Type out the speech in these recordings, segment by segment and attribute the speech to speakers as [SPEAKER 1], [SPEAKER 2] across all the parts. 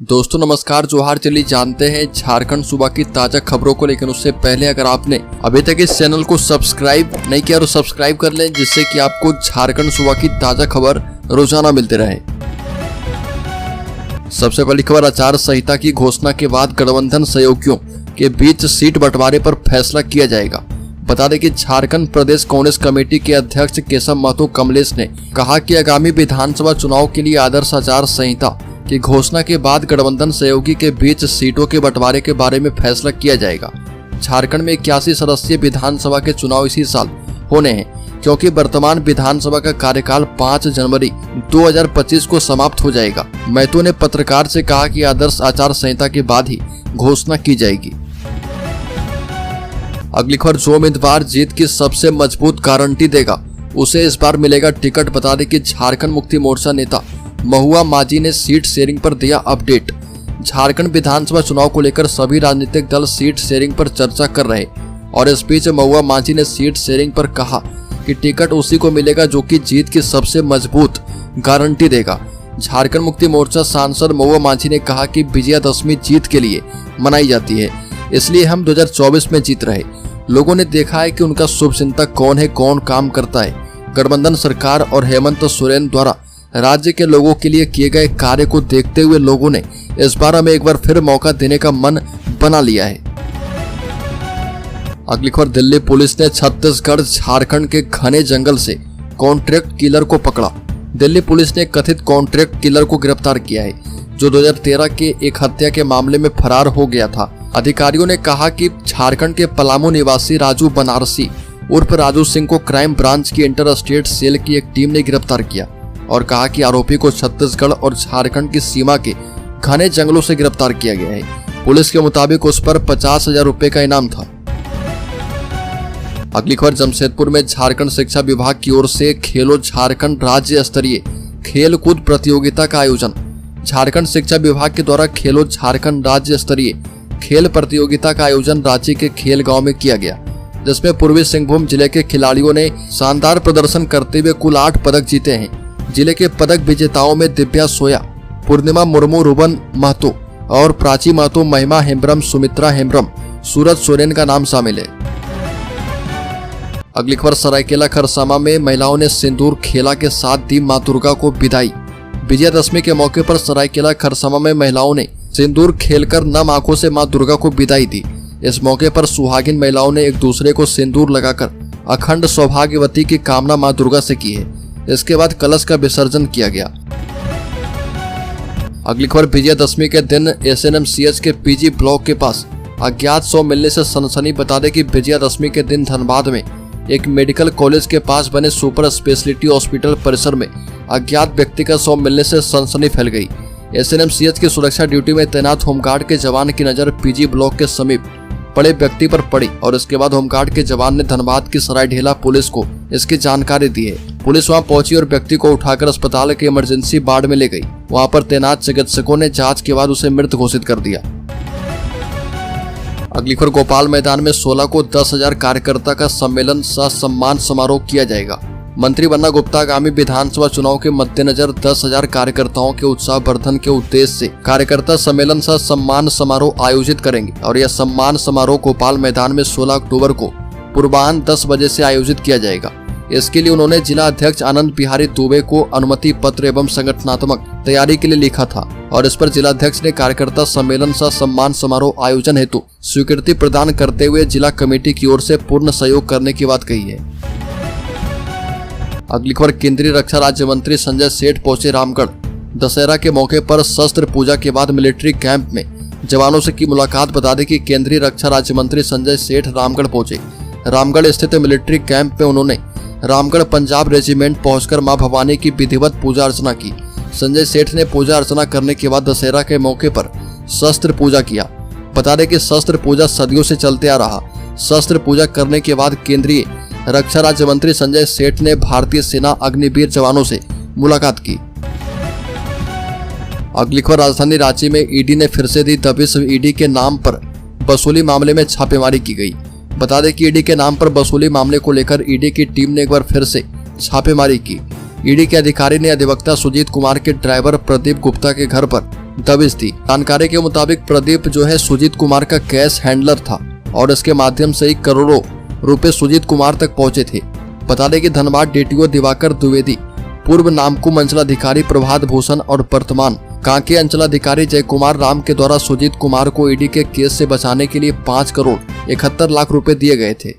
[SPEAKER 1] दोस्तों नमस्कार, जोहार। चलिए जानते हैं झारखंड सूबा की ताजा खबरों को, लेकिन उससे पहले अगर आपने अभी तक इस चैनल को सब्सक्राइब नहीं किया तो सब्सक्राइब कर लें, जिससे कि आपको झारखंड सूबा की ताजा खबर रोजाना मिलते रहे। सबसे पहली खबर, आचार संहिता की घोषणा के बाद गठबंधन सहयोगियों के बीच सीट बंटवारे पर फैसला किया जाएगा। बता दें कि झारखंड प्रदेश कांग्रेस कमेटी के अध्यक्ष केशव महतो कमलेश ने कहा कि आगामी विधानसभा चुनाव के लिए आदर्श आचार संहिता की घोषणा के बाद गठबंधन सहयोगी के बीच सीटों के बंटवारे के बारे में फैसला किया जाएगा। झारखंड में 81 सदस्यीय विधानसभा के चुनाव इसी साल होने हैं, क्योंकि वर्तमान विधानसभा का कार्यकाल 5 जनवरी 2025 को समाप्त हो जाएगा। महतो ने पत्रकार से कहा कि आदर्श आचार संहिता के बाद ही घोषणा की जाएगी। अगली खबर, जो उम्मीदवार जीत की सबसे मजबूत गारंटी देगा उसे इस बार मिलेगा टिकट। बता दें कि झारखंड मुक्ति मोर्चा नेता महुआ माझी ने सीट शेयरिंग पर दिया अपडेट। झारखंड विधानसभा चुनाव को लेकर सभी राजनीतिक दल सीट शेयरिंग पर चर्चा कर रहे, और इस बीच महुआ माझी ने सीट शेयरिंग पर कहा कि टिकट उसी को मिलेगा जो कि जीत की सबसे मजबूत गारंटी देगा। झारखंड मुक्ति मोर्चा सांसद महुआ माझी ने कहा कि विजयादशमी जीत के लिए मनाई जाती है, इसलिए हम 2024 में जीत रहे। लोगों ने देखा है कि उनका शुभ चिंतक कौन है, कौन काम करता है। गठबंधन सरकार और हेमंत सोरेन द्वारा राज्य के लोगों के लिए किए गए कार्य को देखते हुए लोगों ने इस बार हमें एक बार फिर मौका देने का मन बना लिया है। अगली खबर, दिल्ली पुलिस ने छत्तीसगढ़ झारखंड के घने जंगल से कॉन्ट्रैक्ट किलर को पकड़ा। दिल्ली पुलिस ने कथित कॉन्ट्रैक्ट किलर को गिरफ्तार किया है, जो 2013 के एक हत्या के मामले में फरार हो गया था। अधिकारियों ने कहा कि झारखंड के पलामू निवासी राजू बनारसी उर्फ राजू सिंह को क्राइम ब्रांच की इंटर स्टेट सेल की एक टीम ने गिरफ्तार किया और कहा कि आरोपी को छत्तीसगढ़ और झारखंड की सीमा के घने जंगलों से गिरफ्तार किया गया है। पुलिस के मुताबिक उस पर 50,000 रुपए का इनाम था। अगली खबर, जमशेदपुर में झारखंड शिक्षा विभाग की ओर से खेलो झारखंड राज्य स्तरीय खेल कूद प्रतियोगिता का आयोजन। झारखंड शिक्षा विभाग के द्वारा खेलो झारखंड राज्य स्तरीय खेल प्रतियोगिता का आयोजन रांची के खेल गांव में किया गया, जिसमें पूर्वी सिंहभूम जिले के खिलाड़ियों ने शानदार प्रदर्शन करते हुए कुल 8 पदक जीते हैं। जिले के पदक विजेताओं में दिव्या सोया, पूर्णिमा मुर्मू, रुबन महतो और प्राची महतो, महिमा हेम्ब्रम, सुमित्रा हेम्ब्रम, सूरज सोरेन का नाम शामिल है। अगली खबर, सरायकेला खरसामा में महिलाओं ने सिंदूर खेला के साथ दी मां दुर्गा को विदाई। विजयादशमी के मौके पर सरायकेला खरसामा में महिलाओं ने सिंदूर खेलकर नम आंखों से मां दुर्गा को विदाई दी। इस मौके पर सुहागिन महिलाओं ने एक दूसरे को सिंदूर लगाकर अखंड सौभाग्यवती की कामना मां दुर्गा से की है। इसके बाद कलश का विसर्जन किया गया। अगली खबर, विजयादशमी के दिन SNMCH के PG ब्लॉक के पास अज्ञात शव मिलने से सनसनी। बता दें कि विजयादशमी के दिन धनबाद में एक मेडिकल कॉलेज के पास बने सुपर स्पेशलिटी हॉस्पिटल परिसर में अज्ञात व्यक्ति का शव मिलने से सनसनी फैल गई। SNMCH की सुरक्षा ड्यूटी में तैनात होमगार्ड के जवान की नजर PG ब्लॉक के समीप पड़े व्यक्ति पर पड़ी, और इसके बाद होमगार्ड के जवान ने धनबाद की सरायढेला पुलिस को इसकी जानकारी दी है। पुलिस वहां पहुंची और व्यक्ति को उठाकर अस्पताल के इमरजेंसी वार्ड में ले गई। वहां पर तैनात चिकित्सकों ने जांच के बाद उसे मृत घोषित कर दिया। अगली खबर, गोपाल मैदान में 16 को 10,000 कार्यकर्ता का सम्मेलन सह सम्मान समारोह किया जाएगा। मंत्री बन्ना गुप्ता आगामी विधानसभा चुनाव के मद्देनजर 10,000 कार्यकर्ताओं के उत्साह वर्धन के उद्देश्य से कार्यकर्ता सम्मेलन सह सम्मान समारोह आयोजित करेंगे, और यह सम्मान समारोह गोपाल मैदान में 16 अक्टूबर को पूर्वाह्न 10 बजे से आयोजित किया जाएगा। इसके लिए उन्होंने जिला अध्यक्ष आनंद बिहारी दुबे को अनुमति पत्र एवं संगठनात्मक तैयारी के लिए लिखा था, और इस पर जिला अध्यक्ष ने कार्यकर्ता सम्मेलन सह सम्मान समारोह आयोजन हेतु स्वीकृति प्रदान करते हुए जिला कमेटी की ओर से पूर्ण सहयोग करने की बात कही है। अगली खबर, केंद्रीय रक्षा राज्य मंत्री संजय सेठ पहुंचे रामगढ़। दशहरा के मौके पर शस्त्र पूजा के बाद मिलिट्री कैंप में जवानों से की मुलाकात। बता दें कि केंद्रीय रक्षा राज्य मंत्री संजय सेठ रामगढ़ पहुंचे। रामगढ़ स्थित मिलिट्री कैंप में उन्होंने रामगढ़ पंजाब रेजिमेंट पहुंचकर मां भवानी की विधिवत पूजा अर्चना की। संजय सेठ ने पूजा अर्चना करने के बाद दशहरा के मौके पर शस्त्र पूजा किया। बता दें कि शस्त्र पूजा सदियों से चलते आ रहा। शस्त्र पूजा करने के बाद केंद्रीय रक्षा राज्य मंत्री संजय सेठ ने भारतीय सेना अग्निवीर जवानों से मुलाकात की। अगली खबर, राजधानी रांची में ईडी ने फिर से दी दबिश। ईडी के नाम पर वसूली मामले में छापेमारी की गई। बता दें कि ईडी के नाम पर वसूली मामले को लेकर ईडी की टीम ने एक बार फिर से छापेमारी की। ईडी के अधिकारी ने अधिवक्ता सुजीत कुमार के ड्राइवर प्रदीप गुप्ता के घर पर दबिश दी। जानकारी के मुताबिक प्रदीप जो है सुजीत कुमार का कैश हैंडलर था और इसके माध्यम से ही करोड़ों रुपए सुजीत कुमार तक पहुंचे थे। बता दें कि धनबाद डीटीओ दिवाकर द्विवेदी, पूर्व नामकुम अंचलाधिकारी प्रभात भूषण और वर्तमान कांके अंचलाधिकारी जय कुमार राम के द्वारा सुजीत कुमार को ईडी के केस से बचाने के लिए 5 करोड़ 71 लाख रुपए दिए गए थे।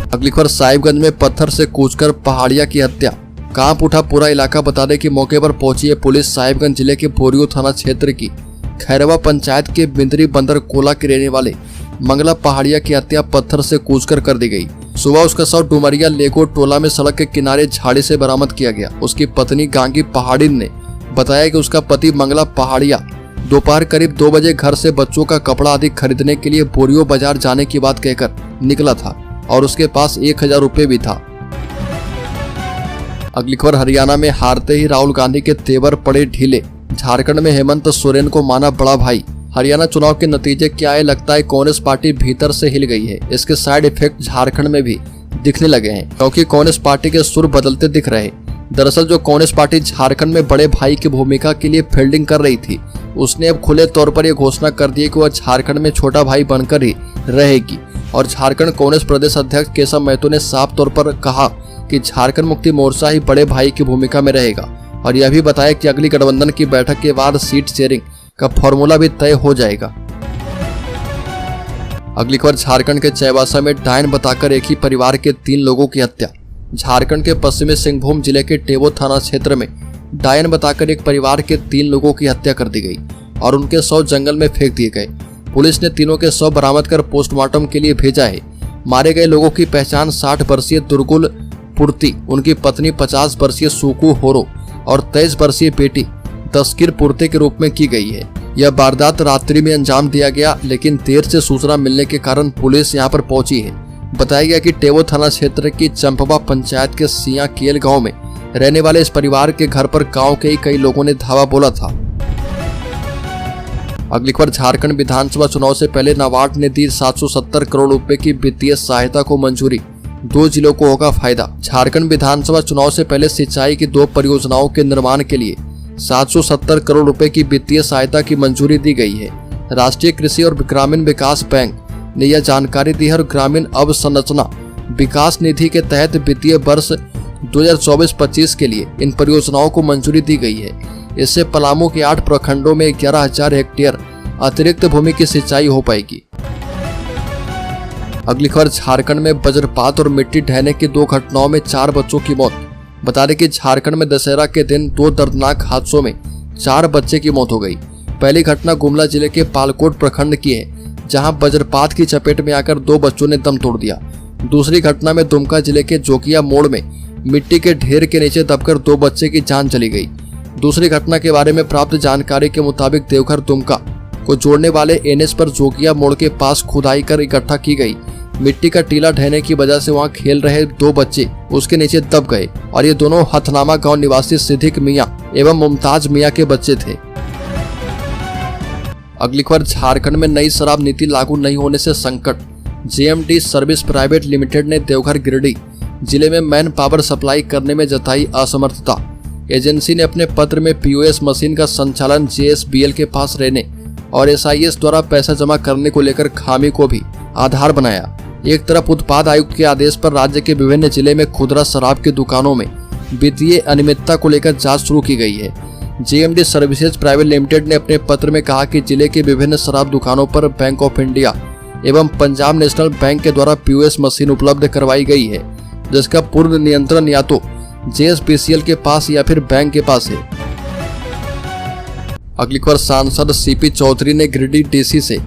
[SPEAKER 1] अगली खबर, साहिबगंज में पत्थर से कूचकर पहाड़िया की हत्या, कांप उठा पूरा इलाका। बता दें कि मौके पर पहुंची है पुलिस। साहिबगंज जिले के बोरियो थाना क्षेत्र की खैरवा पंचायत के बिंदरी बंदर कोला के रहने वाले मंगला पहाड़िया की हत्या पत्थर से कूचकर कर दी गई। सुबह उसका शव डुमरिया लेगो टोला में सड़क के किनारे झाड़ी से बरामद किया गया। उसकी पत्नी गांगी पहाड़िन ने बताया कि उसका पति मंगला पहाड़िया दोपहर करीब 2 बजे घर से बच्चों का कपड़ा आदि खरीदने के लिए बोरियो बाजार जाने की बात कहकर निकला था और उसके पास 1000 रुपए भी था। अगली खबर, हरियाणा में हारते ही राहुल गांधी के तेवर पड़े ढीले। झारखंड में हेमंत सोरेन को माना बड़ा भाई। हरियाणा चुनाव के नतीजे क्या आए, लगता है कांग्रेस पार्टी भीतर से हिल गई है। इसके साइड इफेक्ट झारखंड में भी दिखने लगे हैं क्योंकि कांग्रेस पार्टी के सुर बदलते दिख रहे। दरअसल जो कांग्रेस पार्टी झारखंड में बड़े भाई की भूमिका के लिए फील्डिंग कर रही थी, उसने अब खुले तौर पर यह घोषणा कर दी कि वह झारखंड में छोटा भाई बनकर ही रहेगी। और झारखंड कांग्रेस प्रदेश अध्यक्ष केशव महतो ने साफ तौर पर कहा कि झारखंड मुक्ति मोर्चा ही बड़े भाई की भूमिका में रहेगा और यह भी बताया कि अगली गठबंधन की बैठक के बाद सीट शेयरिंग का फॉर्मूला भी तय हो जाएगा। अगली खबर, झारखंड के चाईबासा में डायन बताकर एक ही परिवार के 3 लोगों की हत्या। झारखंड के पश्चिमी सिंहभूम जिले के टेबो थाना क्षेत्र में डायन बताकर एक परिवार के 3 लोगों की हत्या कर दी गई और उनके शव जंगल में फेंक दिए गए। पुलिस ने तीनों के शव बरामद कर पोस्टमार्टम के लिए भेजा है। मारे गए लोगों की पहचान 60 वर्षीय दुर्गुल पुर्ती, उनकी पत्नी 50 वर्षीय सुकू होरो और 23 वर्षीय बेटी तस्किर पुर्ते के रूप में की गई है। यह वारदात रात्रि में अंजाम दिया गया, लेकिन देर से सूचना मिलने के कारण पुलिस यहां पर पहुंची है। बताया गया कि टेबो थाना क्षेत्र की चंपवा पंचायत के सिया केल गांव में रहने वाले इस परिवार के घर पर गांव के ही कई लोगों ने धावा बोला था। अगली खबर, झारखंड विधानसभा चुनाव से पहले नाबार्ड ने दी 770 करोड़ रुपए की वित्तीय सहायता को मंजूरी, 2 जिलों को होगा फायदा। झारखंड विधानसभा चुनाव से पहले सिंचाई की 2 परियोजनाओं के निर्माण के लिए 770 करोड़ रुपए की वित्तीय सहायता की मंजूरी दी गई है। राष्ट्रीय कृषि और ग्रामीण विकास बैंक ने यह जानकारी दी है और ग्रामीण अवसंरचना विकास निधि के तहत वित्तीय वर्ष 2024-25 के लिए इन परियोजनाओं को मंजूरी दी गई है। इससे पलामू के 8 प्रखंडों में 11,000 हेक्टेयर अतिरिक्त भूमि की सिंचाई हो पाएगी। अगली खबर, झारखंड में वज्रपात और मिट्टी ढहने की 2 घटनाओं में 4 बच्चों की मौत। बता दें कि झारखंड में दशहरा के दिन 2 दर्दनाक हादसों में 4 बच्चे की मौत हो गई। पहली घटना गुमला जिले के पालकोट प्रखंड की है, जहां वज्रपात की चपेट में आकर 2 बच्चों ने दम तोड़ दिया। दूसरी घटना में दुमका जिले के जोकिया मोड़ में मिट्टी के ढेर के नीचे दबकर 2 बच्चे की जान चली गई। दूसरी घटना के बारे में प्राप्त जानकारी के मुताबिक देवघर दुमका को जोड़ने वाले एनएच पर जोकिया मोड़ के पास खुदाई कर इकट्ठा की गई मिट्टी का टीला ढहने की वजह से वहां खेल रहे 2 बच्चे उसके नीचे दब गए और ये दोनों हथनामा गांव निवासी सिद्दीक मियां एवं मुमताज मियां के बच्चे थे। अगली खबर, झारखंड में नई शराब नीति लागू नहीं होने से संकट। जेएमडी सर्विस प्राइवेट लिमिटेड ने देवघर गिरिडीह जिले में मैन पावर सप्लाई करने में जताई असमर्थता। एजेंसी ने अपने पत्र में पीओएस मशीन का संचालन जेएसबीएल के पास रहने और एसआईएस द्वारा पैसा जमा करने को लेकर खामी को भी आधार बनाया। एक तरफ उत्पाद आयुक्त के आदेश पर राज्य के विभिन्न जिले में खुदरा शराब की दुकानों में वित्तीय अनियमितता को लेकर जांच शुरू की गई है। जेएमडी सर्विसेज प्राइवेट लिमिटेड ने अपने पत्र में कहा कि जिले के विभिन्न शराब दुकानों पर बैंक ऑफ इंडिया एवं पंजाब नेशनल बैंक के द्वारा पीओएस मशीन उपलब्ध करवाई गई है, जिसका पूर्ण नियंत्रण या तो जेएसपीसीएल के पास या फिर बैंक के पास है। अगली खबर, सांसद सीपी चौधरी ने गिरिडीह डीसी से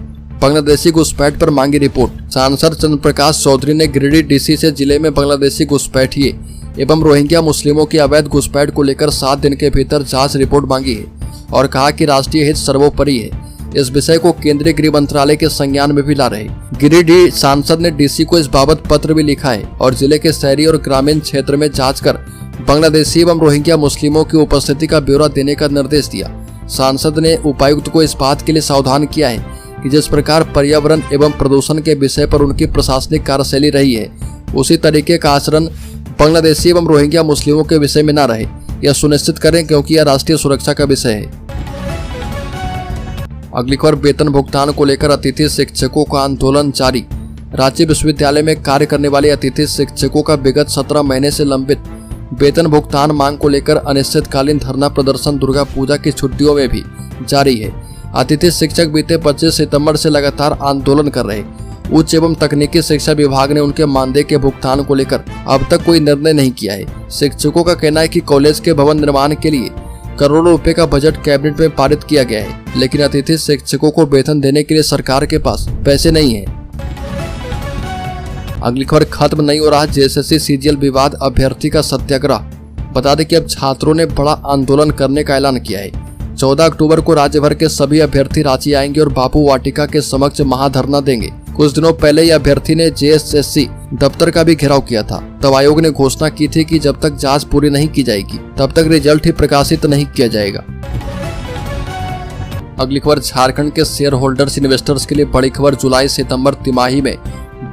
[SPEAKER 1] बांग्लादेशी घुसपैठ पर मांगी रिपोर्ट। सांसद चंद्रप्रकाश चौधरी ने गिरिडीह डीसी से जिले में बांग्लादेशी घुसपैठिए एवं रोहिंग्या मुस्लिमों की अवैध घुसपैठ को लेकर 7 दिन के भीतर जांच रिपोर्ट मांगी है और कहा कि राष्ट्रीय हित सर्वोपरि है। इस विषय को केंद्रीय गृह मंत्रालय के संज्ञान में भी ला रहे। गिरिडीह सांसद ने डीसी को इस बाबत पत्र भी लिखा है और जिले के शहरी और ग्रामीण क्षेत्र में जांच कर बांग्लादेशी एवं रोहिंग्या मुस्लिमों की उपस्थिति का ब्यौरा देने का निर्देश दिया। सांसद ने उपायुक्त को इस बात के लिए सावधान किया है कि जिस प्रकार पर्यावरण एवं प्रदूषण के विषय पर उनकी प्रशासनिक कार्यशैली रही है, उसी तरीके का आचरण बांग्लादेशी एवं रोहिंग्या मुस्लिमों के विषय में न रहे। यह सुनिश्चित करें क्योंकि यह राष्ट्रीय सुरक्षा का विषय है। अगली खबर, वेतन भुगतान को लेकर अतिथि शिक्षकों का आंदोलन जारी। रांची विश्वविद्यालय में कार्य करने वाले अतिथि शिक्षकों का विगत 17 महीने से लंबित वेतन भुगतान मांग को लेकर अनिश्चितकालीन धरना प्रदर्शन दुर्गा पूजा की छुट्टियों में भी जारी है। अतिथि शिक्षक बीते 25 सितंबर से लगातार आंदोलन कर रहे। उच्च एवं तकनीकी शिक्षा विभाग ने उनके मानदेय के भुगतान को लेकर अब तक कोई निर्णय नहीं किया है। शिक्षकों का कहना है कि कॉलेज के भवन निर्माण के लिए करोड़ों रुपए का बजट कैबिनेट में पारित किया गया है, लेकिन अतिथि शिक्षकों को वेतन देने के लिए सरकार के पास पैसे नहीं है। अगली खबर, खत्म नहीं हो रहा जेएसएससी सीजीएल विवाद, अभ्यर्थी का सत्याग्रह। बता दें कि अब छात्रों ने बड़ा आंदोलन करने का ऐलान किया है। 14 अक्टूबर को राज्य भर के सभी अभ्यर्थी रांची आएंगे और बापू वाटिका के समक्ष महाधरना देंगे। कुछ दिनों पहले ही अभ्यर्थी ने जेएसएससी दफ्तर का भी घेराव किया था। तब आयोग ने घोषणा की थी कि जब तक जांच पूरी नहीं की जाएगी तब तक रिजल्ट ही प्रकाशित नहीं किया जाएगा। अगली खबर, झारखंड के शेयर होल्डर्स इन्वेस्टर्स के लिए बड़ी खबर। जुलाई सितंबर तिमाही में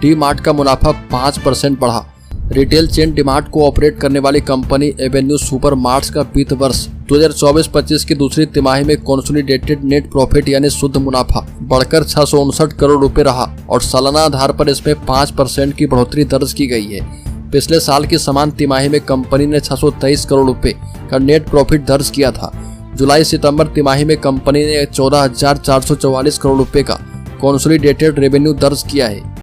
[SPEAKER 1] डी मार्ट का मुनाफा 5% बढ़ा। रिटेल चेन डी मार्ट को ऑपरेट करने वाली कंपनी एवेन्यू सुपर मार्ट्स का वित्त वर्ष 2024-25 की दूसरी तिमाही में कंसोलिडेटेड नेट प्रॉफिट यानी शुद्ध मुनाफा बढ़कर 659 करोड़ रुपए रहा और सालाना आधार पर इसमें 5% की बढ़ोतरी दर्ज की गई है। पिछले साल की समान तिमाही में कंपनी ने 623 करोड़ रुपए का नेट प्रॉफिट दर्ज किया था। जुलाई सितंबर तिमाही में कंपनी ने 14,444 करोड़ रुपए का कंसोलिडेटेड रेवेन्यू दर्ज किया है।